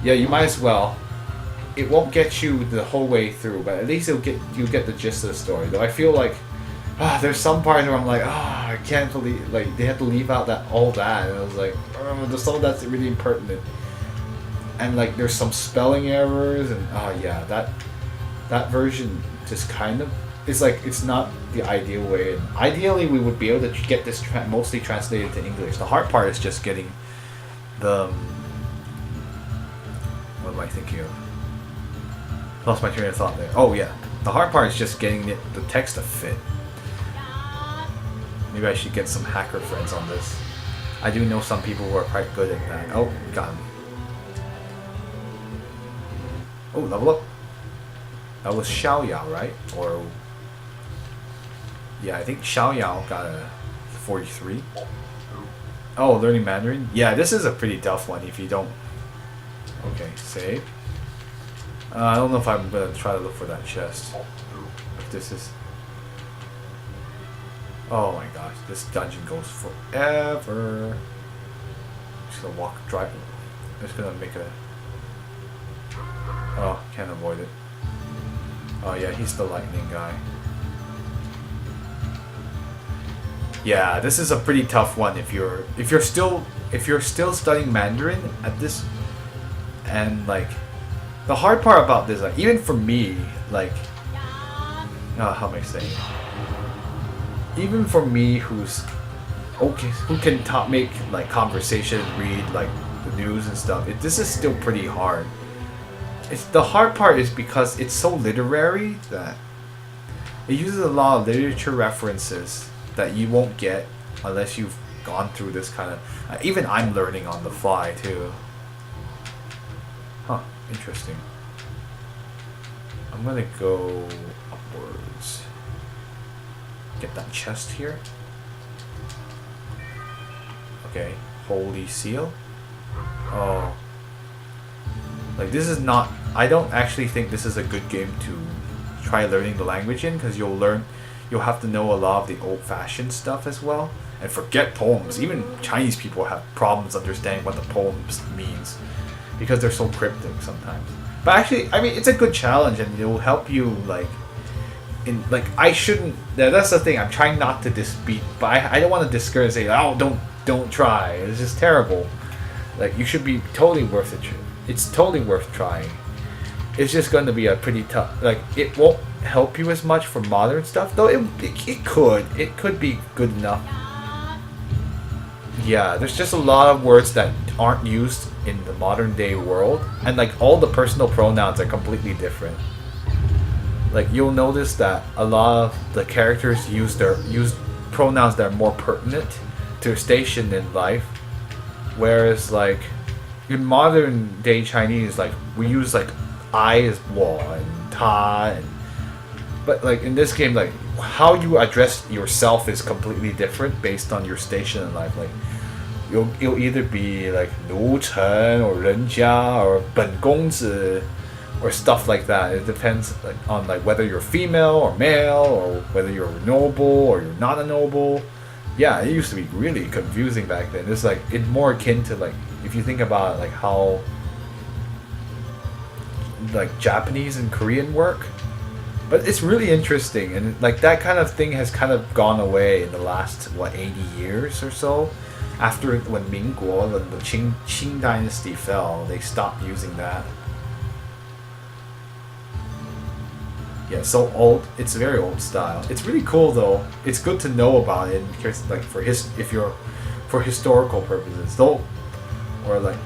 Yeah, you might as well. It won't get you the whole way through, but at least you get the gist of the story. Though I feel like there's some parts where I'm like, I can't believe like they had to leave out that all that, and I was like, there's some of that's really impertinent, and like there's some spelling errors, and yeah, that version just kind of it's like it's not the ideal way. And ideally, we would be able to get this mostly translated to English. The hard part is just getting the what am I thinking of? Lost my train of thought there. Oh yeah, the hard part is just getting the text to fit. Maybe I should get some hacker friends on this. I do know some people who are quite good at that. Oh, got him. Oh, level up. That was Xiao Yao, right? Or yeah, I think Xiao Yao got a 43. Oh, learning Mandarin. Yeah, this is a pretty tough one if you don't. Okay, save. I don't know if I'm gonna try to look for that chest. If this is. Oh my gosh, this dungeon goes forever. I'm just gonna drive. I'm just gonna make a. Oh, can't avoid it. Oh yeah, he's the lightning guy. Yeah, this is a pretty tough one if you're still studying Mandarin at this, and like. The hard part about this, like even for me, like, how am I saying? Even for me, who's okay, who can make like conversation, read like the news and stuff, this is still pretty hard. The hard part is because it's so literary that it uses a lot of literature references that you won't get unless you've gone through this kind of. Even I'm learning on the fly too. Huh. Interesting. I'm gonna go upwards. Get that chest here. Okay. Holy seal. Oh. Like this is not. I don't actually think this is a good game to try learning the language in, because you'll have to know a lot of the old-fashioned stuff as well. And forget poems. Even Chinese people have problems understanding what the poems means, because they're so cryptic sometimes. But actually, I mean, it's a good challenge, and it will help you, like, I shouldn't. That's the thing. I'm trying not to disbeat, but I don't want to discourage and say, oh, don't try. It's just terrible. Like, you should be totally worth it. It's totally worth trying. It's just going to be a pretty tough. Like, it won't help you as much for modern stuff, though. It could be good enough. Yeah, there's just a lot of words that aren't used in the modern day world, and like all the personal pronouns are completely different. Like you'll notice that a lot of the characters use pronouns that are more pertinent to their station in life, whereas like in modern day Chinese, like we use like I as wo and ta, but like in this game, like how you address yourself is completely different based on your station in life. Like you'll either be like 奴臣 or 人家 or 本公子 or stuff like that. It depends like on like whether you're female or male, or whether you're a noble or you're not a noble. Yeah, it used to be really confusing back then. It's like it's more akin to like if you think about it, like how like Japanese and Korean work. But it's really interesting, and like that kind of thing has kind of gone away in the last 80 years or so. After when Mingguo, when the Qing dynasty fell, they stopped using that. Yeah, so old. It's very old style. It's really cool though. It's good to know about it because like for historical purposes, though, or like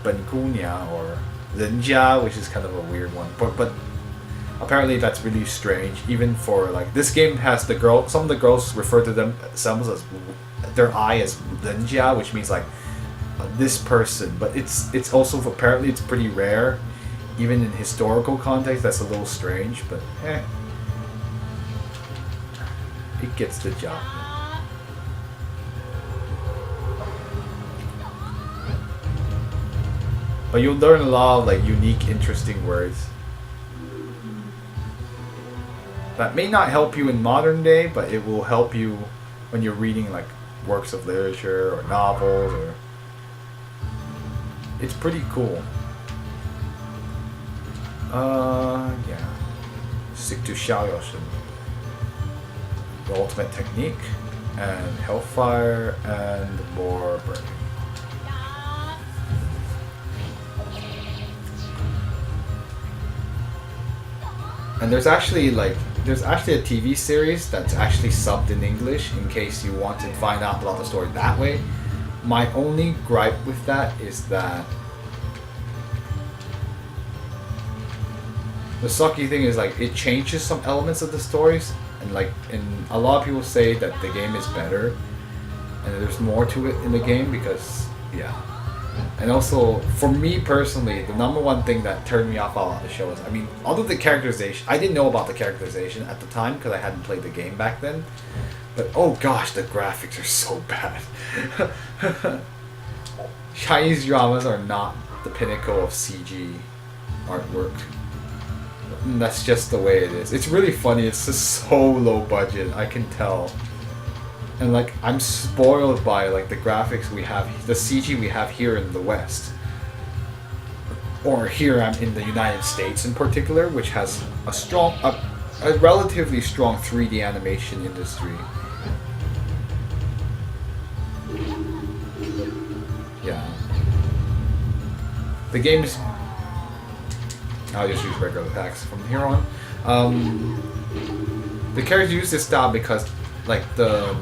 本姑娘 or 人家, which is kind of a weird one. But apparently that's really strange. Even for like this game has some of the girls refer to themselves as their I as 人家, which means like this person. But it's also apparently it's pretty rare. Even in historical context, that's a little strange. But it gets the job. But you'll learn a lot of like unique, interesting words that may not help you in modern day, but it will help you when you're reading like works of literature or novels or it's pretty cool. Yeah. Stick to Xiaoyoshin. The ultimate technique, and Hellfire, and more burning. And there's actually a TV series that's actually subbed in English in case you want to find out about the story that way. My only gripe with that is that the sucky thing is like it changes some elements of the stories, and a lot of people say that the game is better and there's more to it in the game because yeah. And also, for me personally, the number one thing that turned me off about the show is, I mean, other than the characterization, I didn't know about the characterization at the time because I hadn't played the game back then. But oh gosh, the graphics are so bad. Chinese dramas are not the pinnacle of CG artwork. And that's just the way it is. It's really funny. It's just so low budget. I can tell. And like I'm spoiled by like the graphics we have, the CG we have here in the West, or here I'm in the United States in particular, which has a relatively strong 3D animation industry. Yeah, the game is. I'll just use regular attacks from here on. The characters use this style because like the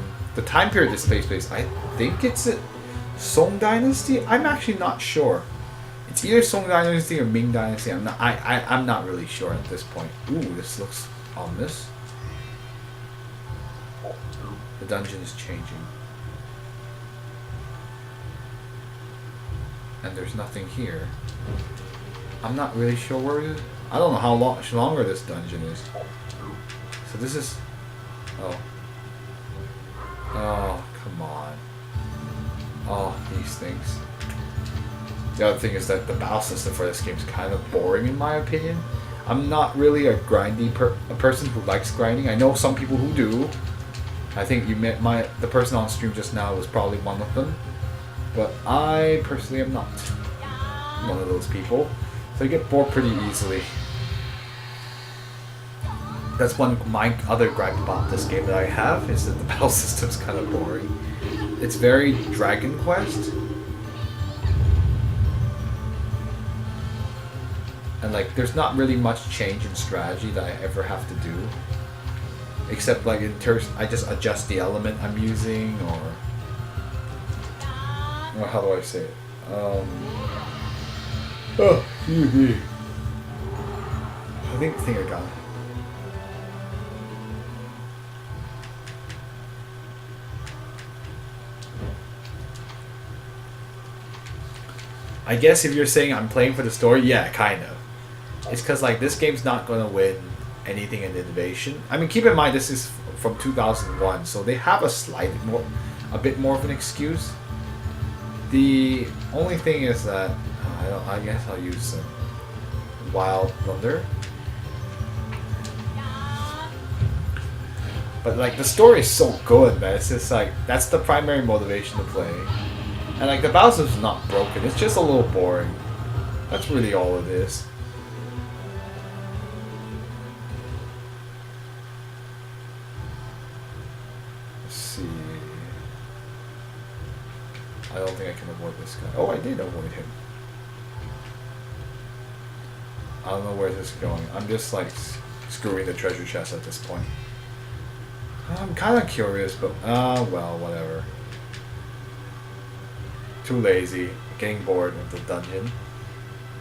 time period this takes place, I think it's a Song Dynasty. I'm actually not sure. It's either Song Dynasty or Ming Dynasty. I'm not really sure at this point. Ooh, this looks ominous. The dungeon is changing. And there's nothing here. I'm not really sure where it is. I don't know how much longer this dungeon is. So this is... Oh. Oh, come on. Oh, these things. The other thing is that the battle system for this game is kind of boring in my opinion. I'm not really a grindy a person who likes grinding. I know some people who do. I think you met the person on stream just now was probably one of them. But I personally am not one of those people. So I get bored pretty easily. That's one of my other gripe about this game that I have, is that the battle system's kind of boring. It's very Dragon Quest. And like, there's not really much change in strategy that I ever have to do. Except like in terms, I just adjust the element I'm using, or... Well, how do I say it? Oh, excuse me. I think I got it. I guess if you're saying I'm playing for the story, yeah, kind of. It's because like this game's not gonna win anything in innovation. I mean, keep in mind this is from 2001, so they have a bit more of an excuse. The only thing is that I guess I'll use Wild Thunder. But like the story is so good, man. It's just like that's the primary motivation to play. And like the battle system's not broken, it's just a little boring. That's really all it is. Let's see. I don't think I can avoid this guy. Oh, I did avoid him. I don't know where this is going. I'm just like screwing the treasure chest at this point. I'm kind of curious, but well, whatever. Too lazy. Getting bored of the dungeon.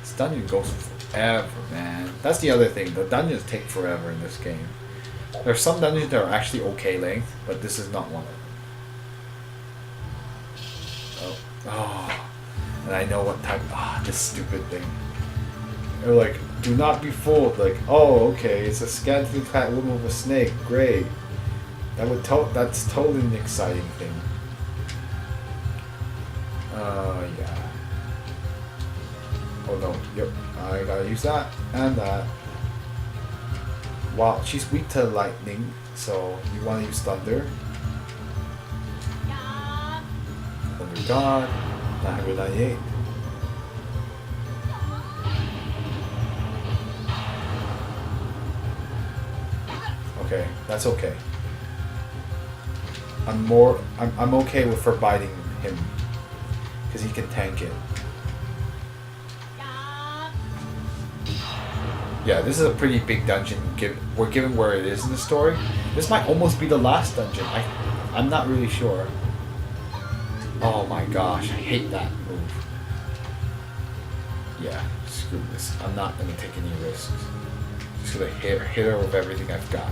This dungeon goes forever, man. That's the other thing. The dungeons take forever in this game. There are some dungeons that are actually okay length, but this is not one of them. Oh, and I know what type. This stupid thing. They're like, do not be fooled. Like, oh, okay, it's a scantily clad woman with a snake. Great. That's totally an exciting thing. Yeah. Oh no. Yep. I gotta use that and that. Wow, she's weak to lightning, so you want to use thunder. Thunder God. 998. okay. That's okay. I'm okay with forbidding him because he can tank it. Yeah, this is a pretty big dungeon. We're given where it is in the story. This might almost be the last dungeon. I'm not really sure. Oh my gosh, I hate that move. Yeah, screw this. I'm not gonna take any risks. Just gonna hit her with everything I've got.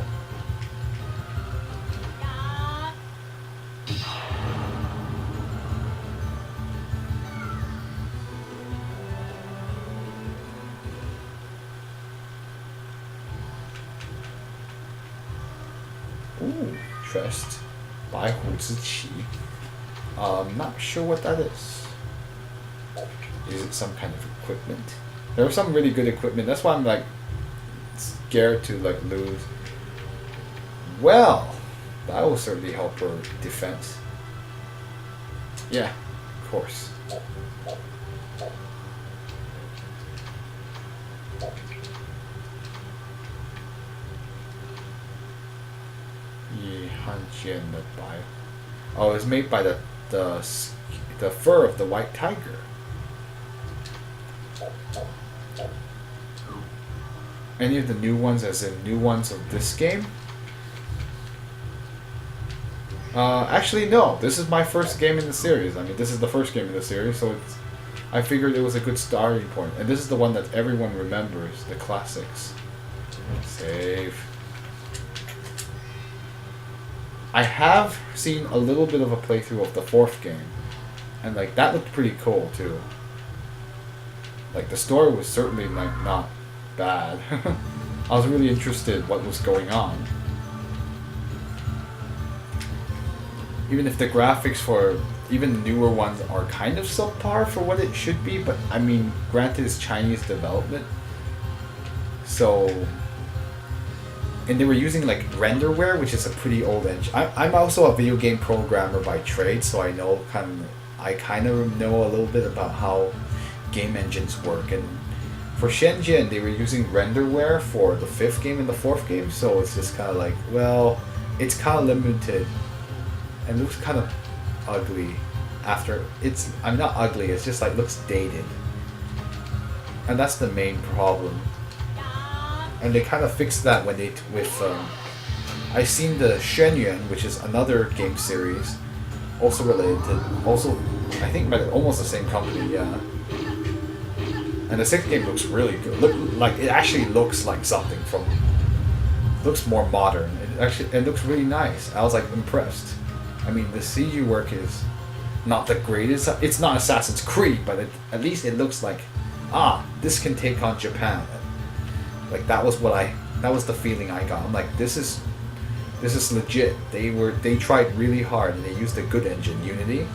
Ooh, chest. 白虎之旗. Not sure what that is. Is it some kind of equipment? There was some really good equipment. That's why I'm like scared to like lose. Well, that will certainly help her defense. Yeah, of course. Oh, it's made by the fur of the white tiger. Any of the new ones, as in new ones of this game? Actually, no. This is my first game in the series. I mean, this is the first game in the series, so I figured it was a good starting point. And this is the one that everyone remembers, the classics. Save. I have seen a little bit of a playthrough of the 4th game, and like that looked pretty cool too. Like the story was certainly like not bad. I was really interested what was going on. Even if the graphics for even the newer ones are kind of subpar for what it should be, but I mean, granted it's Chinese development, so. And they were using like renderware, which is a pretty old engine. I'm also a video game programmer by trade, so I kind of know a little bit about how game engines work. And for Shenzhen, they were using renderware for the 5th game and the 4th game, so it's just kind of like, well, it's kind of limited and looks kind of ugly. I'm not ugly. It's just like looks dated, and that's the main problem. And they kind of fixed that when I've seen the Shenyuan, which is another game series, also related to, I think by almost the same company, yeah. And the 6th game looks really good. It actually looks like something looks more modern. It looks really nice. I was like impressed. I mean, the CG work is not the greatest. It's not Assassin's Creed, but at least it looks like, this can take on Japan. Like that was the feeling I got. I'm like, this is legit. They tried really hard and they used a good engine, Unity.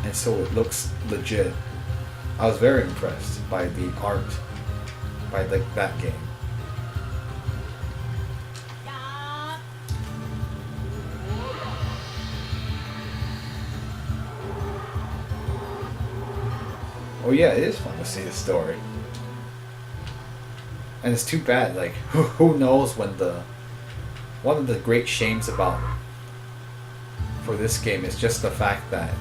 And so it looks legit. I was very impressed by the art, by that game. Oh yeah, it is fun to see the story. And it's too bad, like, who knows when one of the great shames for this game is just the fact that,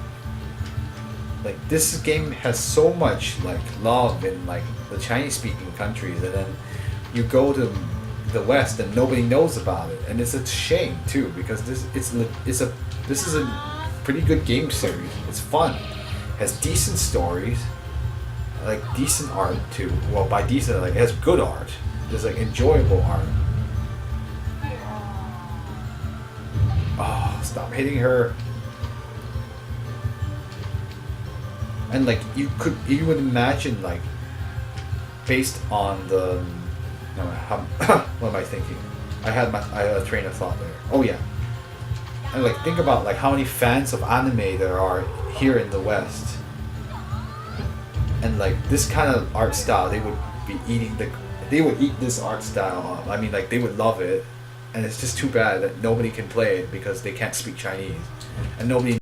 like, this game has so much, like, love in, like, the Chinese-speaking countries, and then you go to the West and nobody knows about it, and it's a shame, too, because this is a pretty good game series. It's fun, has decent stories, like decent art too. Well, by decent, like it has good art. There's like enjoyable art. Oh, stop hitting her. And like you would imagine, like, based on the what am I thinking? I had a train of thought there. Oh yeah. And like think about like how many fans of anime there are here in the West. And like this kind of art style, they would eat this art style up. I mean, like they would love it, and it's just too bad that nobody can play it because they can't speak Chinese, and nobody